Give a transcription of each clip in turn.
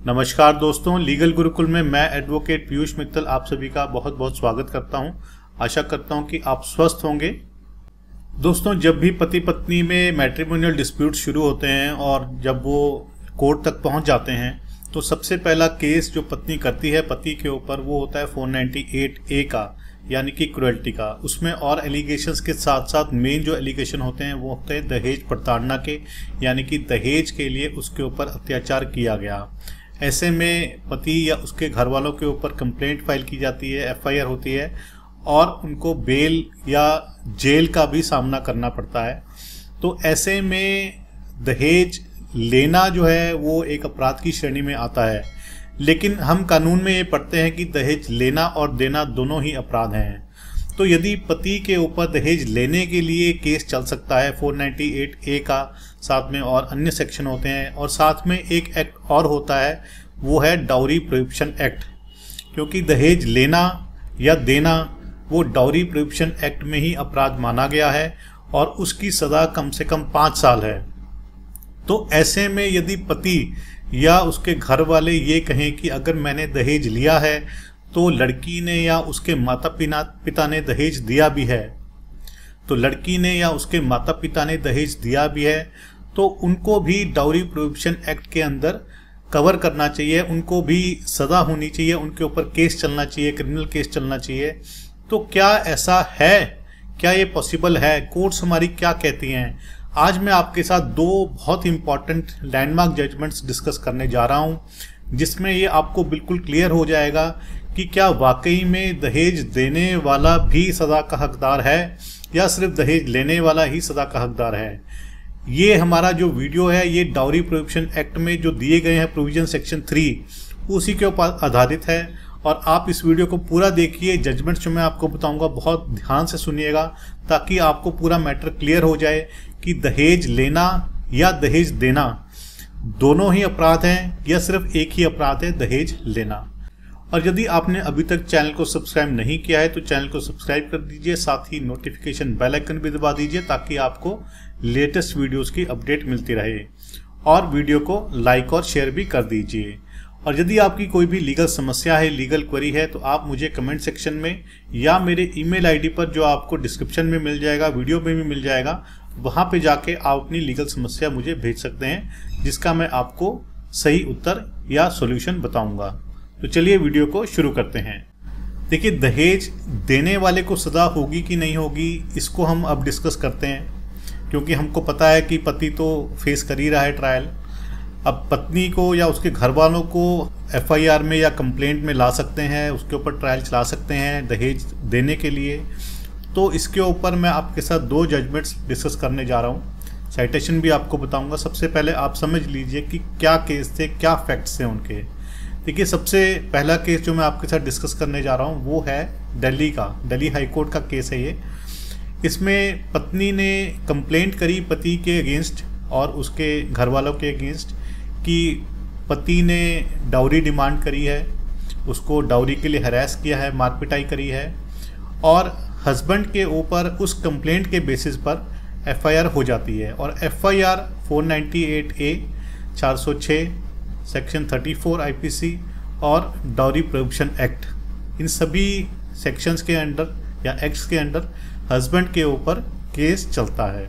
नमस्कार दोस्तों, लीगल गुरुकुल में मैं एडवोकेट पीयूष मित्तल आप सभी का बहुत बहुत स्वागत करता हूं। आशा करता हूं कि आप स्वस्थ होंगे। दोस्तों, जब भी पति पत्नी में मैट्रिमोनियल डिस्प्यूट शुरू होते हैं और जब वो कोर्ट तक पहुंच जाते हैं तो सबसे पहला केस जो पत्नी करती है पति के ऊपर वो होता है 498A का, यानी कि क्रुएल्टी का। उसमें और एलिगेशंस के साथ साथ मेन जो एलिगेशन होते हैं वो होते हैं दहेज प्रताड़ना के, यानी कि दहेज के लिए उसके ऊपर अत्याचार किया गया। ऐसे में पति या उसके घर वालों के ऊपर कंप्लेंट फाइल की जाती है, FIR होती है और उनको बेल या जेल का भी सामना करना पड़ता है। तो ऐसे में दहेज लेना जो है वो एक अपराध की श्रेणी में आता है, लेकिन हम कानून में ये पढ़ते हैं कि दहेज लेना और देना दोनों ही अपराध हैं। तो यदि पति के ऊपर दहेज लेने के लिए केस चल सकता है 498A का, साथ में और अन्य सेक्शन होते हैं, और साथ में एक एक्ट और होता है वो है डाउरी प्रोहिबिशन एक्ट, क्योंकि दहेज लेना या देना वो डाउरी प्रोहिबिशन एक्ट में ही अपराध माना गया है और उसकी सज़ा कम से कम 5 साल है। तो ऐसे में यदि पति या उसके घर वाले ये कहें कि अगर मैंने दहेज लिया है तो लड़की ने या उसके माता पिता ने दहेज दिया भी है, तो लड़की ने या उसके माता पिता ने दहेज दिया भी है तो उनको भी डाउरी प्रोहिबिशन एक्ट के अंदर कवर करना चाहिए, उनको भी सज़ा होनी चाहिए, उनके ऊपर केस चलना चाहिए, क्रिमिनल केस चलना चाहिए। तो क्या ऐसा है? क्या ये पॉसिबल है? कोर्ट्स हमारी क्या कहती हैं? आज मैं आपके साथ 2 बहुत इंपॉर्टेंट लैंडमार्क जजमेंट्स डिस्कस करने जा रहा हूँ, जिसमें ये आपको बिल्कुल क्लियर हो जाएगा कि क्या वाकई में दहेज देने वाला भी सज़ा का हकदार है या सिर्फ दहेज लेने वाला ही सज़ा का हकदार है। ये हमारा जो वीडियो है ये डाउरी प्रोहिबिशन एक्ट में जो दिए गए हैं प्रोविजन सेक्शन 3 उसी के ऊपर आधारित है, और आप इस वीडियो को पूरा देखिए। जजमेंट्स जो मैं आपको बताऊंगा बहुत ध्यान से सुनिएगा ताकि आपको पूरा मैटर क्लियर हो जाए कि दहेज लेना या दहेज देना दोनों ही अपराध हैं या सिर्फ एक ही अपराध है, दहेज लेना। और यदि आपने अभी तक चैनल को सब्सक्राइब नहीं किया है तो चैनल को सब्सक्राइब कर दीजिए, साथ ही नोटिफिकेशन बेल आइकन भी दबा दीजिए ताकि आपको लेटेस्ट वीडियोस की अपडेट मिलती रहे, और वीडियो को लाइक और शेयर भी कर दीजिए। और यदि आपकी कोई भी लीगल समस्या है, लीगल क्वेरी है, तो आप मुझे कमेंट सेक्शन में या मेरे ईमेल आईडी पर जो आपको डिस्क्रिप्शन में मिल जाएगा, वीडियो में भी मिल जाएगा, वहाँ पे जाके आप अपनी लीगल समस्या मुझे भेज सकते हैं, जिसका मैं आपको सही उत्तर या सॉल्यूशन बताऊंगा। तो चलिए वीडियो को शुरू करते हैं। देखिए, दहेज देने वाले को सज़ा होगी कि नहीं होगी इसको हम अब डिस्कस करते हैं, क्योंकि हमको पता है कि पति तो फेस कर ही रहा है ट्रायल। अब पत्नी को या उसके घर वालों को FIR में या कंप्लेंट में ला सकते हैं, उसके ऊपर ट्रायल चला सकते हैं दहेज देने के लिए। तो इसके ऊपर मैं आपके साथ 2 जजमेंट्स डिस्कस करने जा रहा हूँ, साइटेशन भी आपको बताऊंगा। सबसे पहले आप समझ लीजिए कि क्या केस थे, क्या फैक्ट्स थे उनके। देखिए, सबसे पहला केस जो मैं आपके साथ डिस्कस करने जा रहा हूँ वो है दिल्ली का, दिल्ली हाई कोर्ट का केस है ये। इसमें पत्नी ने कंप्लेंट करी पति के अगेंस्ट और उसके घर वालों के अगेंस्ट कि पति ने डाउरी डिमांड करी है, उसको डाउरी के लिए हरास किया है, मारपिटाई करी है, और हस्बैंड के ऊपर उस कंप्लेंट के बेसिस पर FIR हो जाती है। और FIR 498A 406 सेक्शन 34 IPC और डाउरी प्रोहिबिशन एक्ट, इन सभी सेक्शंस के अंडर या एक्ट्स के अंडर हस्बैंड के ऊपर केस चलता है।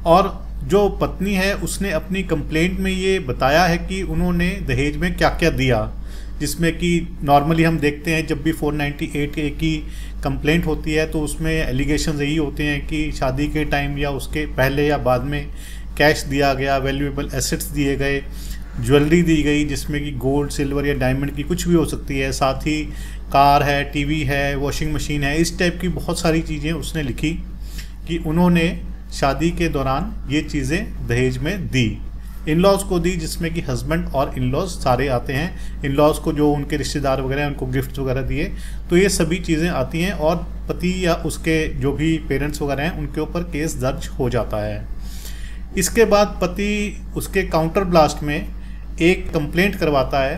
और जो पत्नी है उसने अपनी कंप्लेंट में ये बताया है कि उन्होंने दहेज में क्या क्या दिया, जिसमें कि नॉर्मली हम देखते हैं जब भी 498A की कंप्लेंट होती है तो उसमें एलिगेशंस यही होते हैं कि शादी के टाइम या उसके पहले या बाद में कैश दिया गया, वैल्यूएबल एसेट्स दिए गए, ज्वेलरी दी गई जिसमें कि गोल्ड, सिल्वर या डायमंड की कुछ भी हो सकती है, साथ ही कार है, टीवी है, वॉशिंग मशीन है, इस टाइप की बहुत सारी चीज़ें उसने लिखी कि उन्होंने शादी के दौरान ये चीज़ें दहेज में दी, इन-लॉज को दी, जिसमें कि हस्बैंड और इन-लॉज सारे आते हैं। इन-लॉज को जो उनके रिश्तेदार वगैरह हैं उनको गिफ्ट वगैरह दिए, तो ये सभी चीज़ें आती हैं और पति या उसके जो भी पेरेंट्स वगैरह हैं उनके ऊपर केस दर्ज हो जाता है। इसके बाद पति उसके काउंटर ब्लास्ट में एक कंप्लेंट करवाता है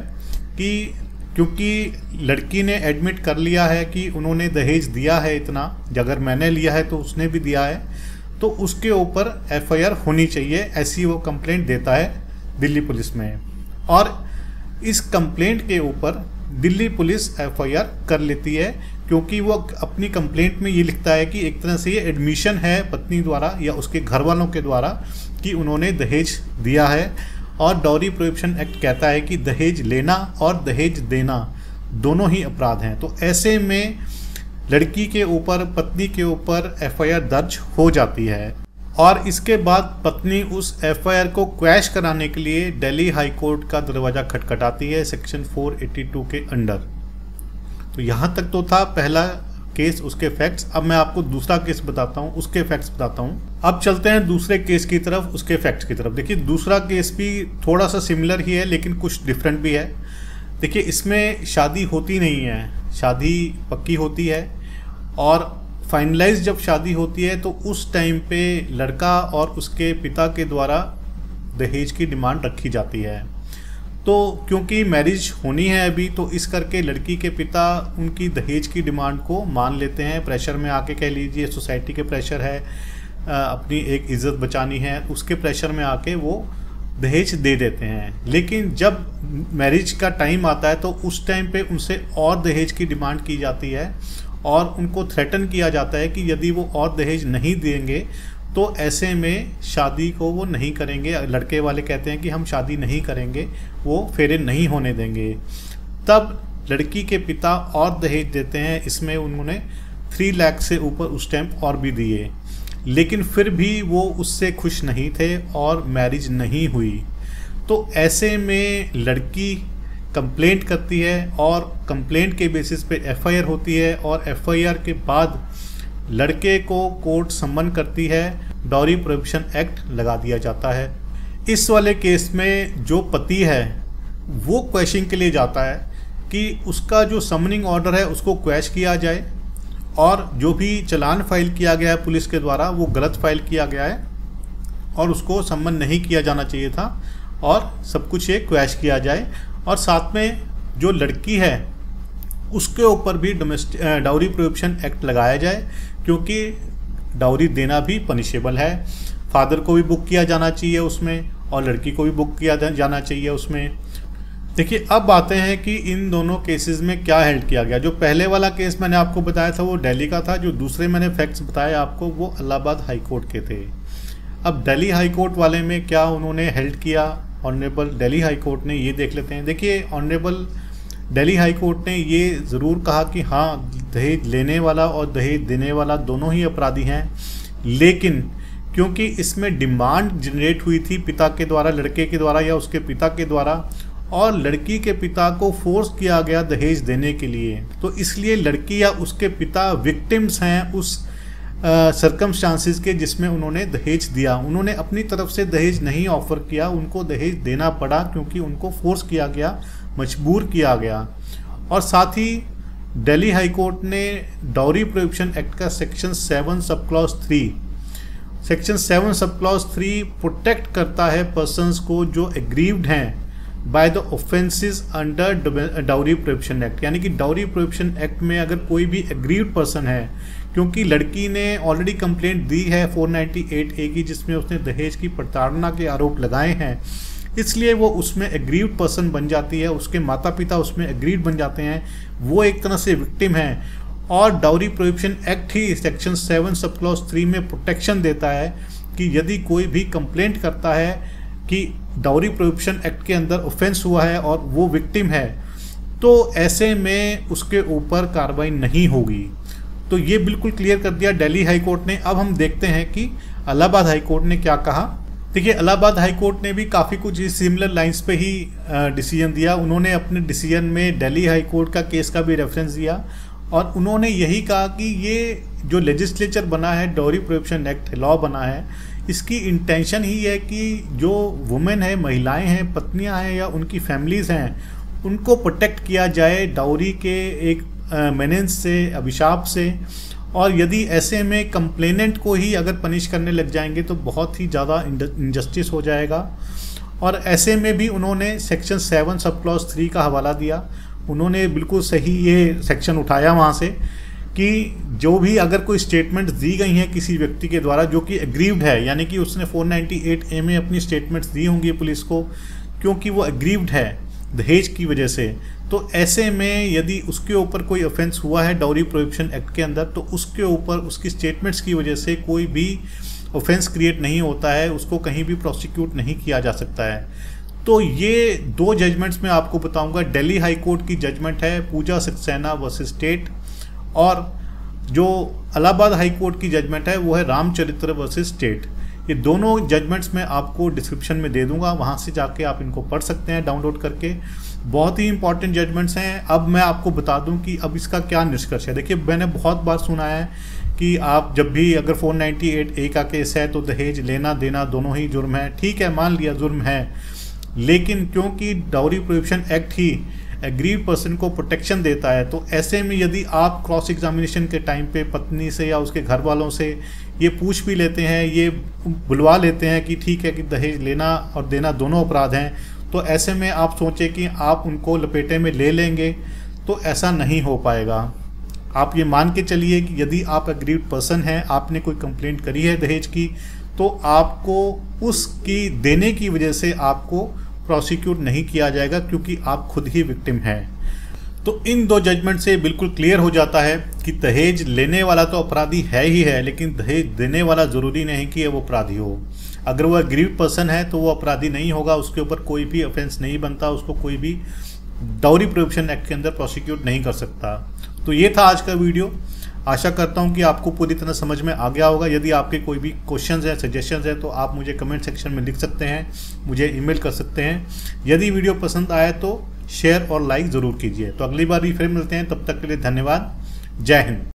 कि क्योंकि लड़की ने एडमिट कर लिया है कि उन्होंने दहेज दिया है इतना, अगर मैंने लिया है तो उसने भी दिया है, तो उसके ऊपर FIR होनी चाहिए, ऐसी वो कंप्लेंट देता है दिल्ली पुलिस में। और इस कंप्लेंट के ऊपर दिल्ली पुलिस एफआईआर कर लेती है, क्योंकि वो अपनी कंप्लेंट में ये लिखता है कि एक तरह से ये एडमिशन है पत्नी द्वारा या उसके घर वालों के द्वारा कि उन्होंने दहेज दिया है। और डाउरी प्रोहिबिशन एक्ट कहता है कि दहेज लेना और दहेज देना दोनों ही अपराध हैं। तो ऐसे में लड़की के ऊपर, पत्नी के ऊपर एफआईआर दर्ज हो जाती है और इसके बाद पत्नी उस एफआईआर को क्वैश कराने के लिए दिल्ली हाई कोर्ट का दरवाज़ा खटखटाती है सेक्शन 482 के अंडर। तो यहाँ तक तो था पहला केस, उसके फैक्ट्स। अब मैं आपको दूसरा केस बताता हूँ, उसके फैक्ट्स बताता हूँ। अब चलते हैं दूसरे केस की तरफ, उसके फैक्ट्स की तरफ। देखिए दूसरा केस भी थोड़ा सा सिमिलर ही है लेकिन कुछ डिफरेंट भी है। देखिए इसमें शादी होती नहीं है, शादी पक्की होती है और फाइनलाइज जब शादी होती है तो उस टाइम पे लड़का और उसके पिता के द्वारा दहेज की डिमांड रखी जाती है। तो क्योंकि मैरिज होनी है अभी, तो इस करके लड़की के पिता उनकी दहेज की डिमांड को मान लेते हैं। प्रेशर में आके कह लीजिए, सोसाइटी के प्रेशर है, अपनी एक इज़्ज़त बचानी है, उसके प्रेशर में आके वो दहेज दे देते हैं। लेकिन जब मैरिज का टाइम आता है तो उस टाइम पे उनसे और दहेज की डिमांड की जाती है और उनको थ्रेटन किया जाता है कि यदि वो और दहेज नहीं देंगे तो ऐसे में शादी को वो नहीं करेंगे। लड़के वाले कहते हैं कि हम शादी नहीं करेंगे, वो फेरे नहीं होने देंगे। तब लड़की के पिता और दहेज देते हैं। इसमें उन्होंने 3 लाख से ऊपर उस टाइम और भी दिए, लेकिन फिर भी वो उससे खुश नहीं थे और मैरिज नहीं हुई। तो ऐसे में लड़की कंप्लेंट करती है और कंप्लेंट के बेसिस पे एफआईआर होती है और एफआईआर के बाद लड़के को कोर्ट सम्मन करती है, डाउरी प्रोहिबिशन एक्ट लगा दिया जाता है। इस वाले केस में जो पति है वो क्वैशिंग के लिए जाता है कि उसका जो समनिंग ऑर्डर है उसको क्वैश किया जाए और जो भी चालान फाइल किया गया है पुलिस के द्वारा वो गलत फाइल किया गया है और उसको सम्मन नहीं किया जाना चाहिए था और सब कुछ ये क्वैश किया जाए। और साथ में जो लड़की है उसके ऊपर भी डाउरी प्रोहिबिशन एक्ट लगाया जाए, क्योंकि डाउरी देना भी पनिशेबल है। फादर को भी बुक किया जाना चाहिए उसमें और लड़की को भी बुक किया जाना चाहिए उसमें। देखिए अब आते हैं कि इन दोनों केसेस में क्या हेल्ड किया गया। जो पहले वाला केस मैंने आपको बताया था वो दिल्ली का था, जो दूसरे मैंने फैक्ट्स बताए आपको वो इलाहाबाद हाई कोर्ट के थे। अब दिल्ली हाई कोर्ट वाले में क्या उन्होंने हेल्ड किया ऑनरेबल दिल्ली हाई कोर्ट ने, ये देख लेते हैं। देखिए ऑनरेबल दिल्ली हाई कोर्ट ने ये ज़रूर कहा कि हाँ दहेज लेने वाला और दहेज देने वाला दोनों ही अपराधी हैं, लेकिन क्योंकि इसमें डिमांड जनरेट हुई थी पिता के द्वारा, लड़के के द्वारा या उसके पिता के द्वारा, और लड़की के पिता को फोर्स किया गया दहेज देने के लिए, तो इसलिए लड़की या उसके पिता विक्टिम्स हैं उस सर्कमस्टांसिस के जिसमें उन्होंने दहेज दिया। उन्होंने अपनी तरफ से दहेज नहीं ऑफर किया, उनको दहेज देना पड़ा क्योंकि उनको फोर्स किया गया, मजबूर किया गया। और साथ ही दिल्ली हाई कोर्ट ने डाउरी प्रोहिबिशन एक्ट का section 7 sub clause 3 section 7 sub clause 3 protect करता है पर्सन्स को जो एग्रीव्ड हैं by the offences under dowry prohibition act. यानी कि डाउरी प्रोहिबिशन एक्ट में अगर कोई भी एग्रीव्ड पर्सन है, क्योंकि लड़की ने ऑलरेडी कंप्लेंट दी है 498A की जिसमें उसने दहेज की प्रताड़ना के आरोप लगाए हैं, इसलिए वो उसमें एग्रीव्ड पर्सन बन जाती है, उसके माता पिता उसमें एग्रीव्ड बन जाते हैं, वो एक तरह से विक्टिम है। और डाउरी प्रोहिबिशन एक्ट ही सेक्शन 7 सब क्लॉज 3 में प्रोटेक्शन देता है कि यदि कोई भी कंप्लेंट करता है कि डाउरी प्रोहिबिशन एक्ट के अंदर ऑफेंस हुआ है और वो विक्टिम है, तो ऐसे में उसके ऊपर कार्रवाई नहीं होगी। तो ये बिल्कुल क्लियर कर दिया दिल्ली हाई कोर्ट ने। अब हम देखते हैं कि इलाहाबाद हाई कोर्ट ने क्या कहा। देखिए इलाहाबाद हाई कोर्ट ने भी काफ़ी कुछ सिमिलर लाइंस पे ही डिसीजन दिया। उन्होंने अपने डिसीजन में दिल्ली हाई कोर्ट का केस का भी रेफरेंस दिया और उन्होंने यही कहा कि ये जो लेजिस्लेचर बना है, डाउरी प्रोहिबिशन एक्ट लॉ बना है, इसकी इंटेंशन ही है कि जो वुमेन है, महिलाएं हैं, पत्नियां हैं या उनकी फैमिलीज़ हैं, उनको प्रोटेक्ट किया जाए डाउरी के एक मेनेंस से, अभिशाप से। और यदि ऐसे में कंप्लेनेंट को ही अगर पनिश करने लग जाएंगे तो बहुत ही ज़्यादा इनजस्टिस हो जाएगा। और ऐसे में भी उन्होंने सेक्शन 7 सब क्लॉज 3 का हवाला दिया। उन्होंने बिल्कुल सही ये सेक्शन उठाया वहाँ से कि जो भी अगर कोई स्टेटमेंट्स दी गई हैं किसी व्यक्ति के द्वारा जो कि एग्रीव्ड है, यानी कि उसने 498A में अपनी स्टेटमेंट्स दी होंगी पुलिस को, क्योंकि वो एग्रीव्ड है, दहेज की वजह से, तो ऐसे में यदि उसके ऊपर कोई ऑफेंस हुआ है डाउरी प्रोहिबिशन एक्ट के अंदर, तो उसके ऊपर उसकी स्टेटमेंट्स की वजह से कोई भी ऑफेंस क्रिएट नहीं होता है, उसको कहीं भी प्रोसिक्यूट नहीं किया जा सकता है। तो ये दो जजमेंट्स में आपको बताऊंगा। दिल्ली हाई कोर्ट की जजमेंट है पूजा सक्सेना वर्सेस स्टेट, और जो इलाहाबाद हाई कोर्ट की जजमेंट है वो है रामचरित्र वर्सेस स्टेट। ये दोनों जजमेंट्स मैं आपको डिस्क्रिप्शन में दे दूंगा, वहाँ से जाके आप इनको पढ़ सकते हैं डाउनलोड करके। बहुत ही इंपॉर्टेंट जजमेंट्स हैं। अब मैं आपको बता दूं कि अब इसका क्या निष्कर्ष है। देखिए, मैंने बहुत बार सुना है कि आप जब भी अगर 498A का केस है तो दहेज लेना देना दोनों ही जुर्म है। ठीक है, मान लिया जुर्म है, लेकिन क्योंकि डाउरी प्रोहिबिशन एक्ट ही एग्रीड पर्सन को प्रोटेक्शन देता है, तो ऐसे में यदि आप क्रॉस एग्जामिनेशन के टाइम पे पत्नी से या उसके घर वालों से ये पूछ भी लेते हैं, ये बुलवा लेते हैं कि ठीक है कि दहेज लेना और देना दोनों अपराध हैं, तो ऐसे में आप सोचें कि आप उनको लपेटे में ले लेंगे, तो ऐसा नहीं हो पाएगा। आप ये मान के चलिए कि यदि आप एग्रीड पर्सन हैं, आपने कोई कंप्लेंट करी है दहेज की, तो आपको उसकी देने की वजह से आपको प्रोसिक्यूट नहीं किया जाएगा, क्योंकि आप खुद ही विक्टिम हैं। तो इन दो जजमेंट से बिल्कुल क्लियर हो जाता है कि दहेज लेने वाला तो अपराधी है ही है, लेकिन दहेज देने वाला ज़रूरी नहीं कि वो अपराधी हो। अगर वो एग्रीड पर्सन है तो वो अपराधी नहीं होगा, उसके ऊपर कोई भी ऑफेंस नहीं बनता, उसको कोई भी डाउरी प्रोहिबिशन एक्ट के अंदर प्रोसिक्यूट नहीं कर सकता। तो ये था आज का वीडियो। आशा करता हूँ कि आपको पूरी तरह समझ में आ गया होगा। यदि आपके कोई भी क्वेश्चंस हैं, सजेशंस हैं, तो आप मुझे कमेंट सेक्शन में लिख सकते हैं, मुझे ईमेल कर सकते हैं। यदि वीडियो पसंद आए तो शेयर और लाइक ज़रूर कीजिए। तो अगली बार भी फिर मिलते हैं, तब तक के लिए धन्यवाद। जय हिंद।